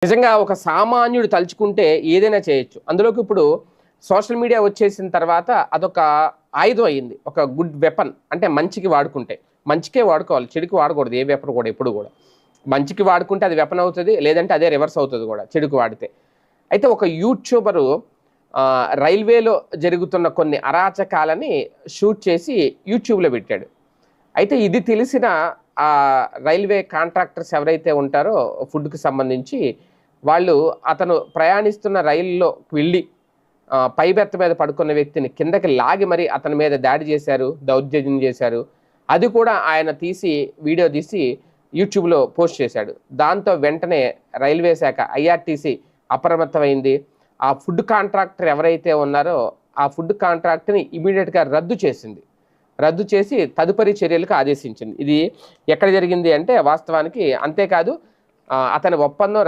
నిజంగా ఒక సామాన్యుడు తలుచుకుంటే ఏదైనా చేయొచ్చు. అందులోకి ఇప్పుడు సోషల్ మీడియా వచ్చేసిన తర్వాత అదొక ఆయుధం అయింది. ఒక గుడ్ వెపన్. అంటే మంచికి వాడుకుంటే. మంచికే వాడుకోవాలి. చెడుకి వాడకూడదు ఏ వెపన్ కూడా ఎప్పుడు కూడా. మంచికి వాడుకుంటే అది వెపన్ అవుతది. లేదంటే అదే రివర్స్ అవుతది కూడా చెడుకి వాడితే. అయితే ఒక యూట్యూబరు రైల్వేలో జరుగుతున్న కొన్ని అరాచకాలని షూట్ చేసి యూట్యూబ్‌లో పెట్టాడు. అయితే ఇది తెలిసిన రైల్వే కాంట్రాక్టర్స్ ఎవరైతే ఉంటారో ఫుడ్‌కి సంబంధించి వాళ్ళు అతను ప్రయాణిస్తున్న రైలులోకి వెళ్ళి పై బెర్త్ మీద పడుకున్న వ్యక్తిని కిందకి లాగి మరి అతని మీద దాడి చేశారు, దౌర్జన్యం చేశారు. అది కూడా ఆయన వీడియో తీసి యూట్యూబ్‌లో పోస్ట్ చేశాడు. దాంతో వెంటనే రైల్వే శాఖ ఐఆర్‌టీసీ అప్రమత్తమైంది. ఆ ఫుడ్ కాంట్రాక్టర్ ఎవరైతే ఉన్నారో ఆ ఫుడ్ కాంట్రాక్ట్‌ని ఇమ్మీడియేట్‌గా రద్దు చేసింది. రద్దు చేసి తదుపరి చర్యలకు ఆదేశించింది. ఇది ఎక్కడ జరిగింది అంటే వాస్తవానికి అంతేకాదు అతని ఒప్పందం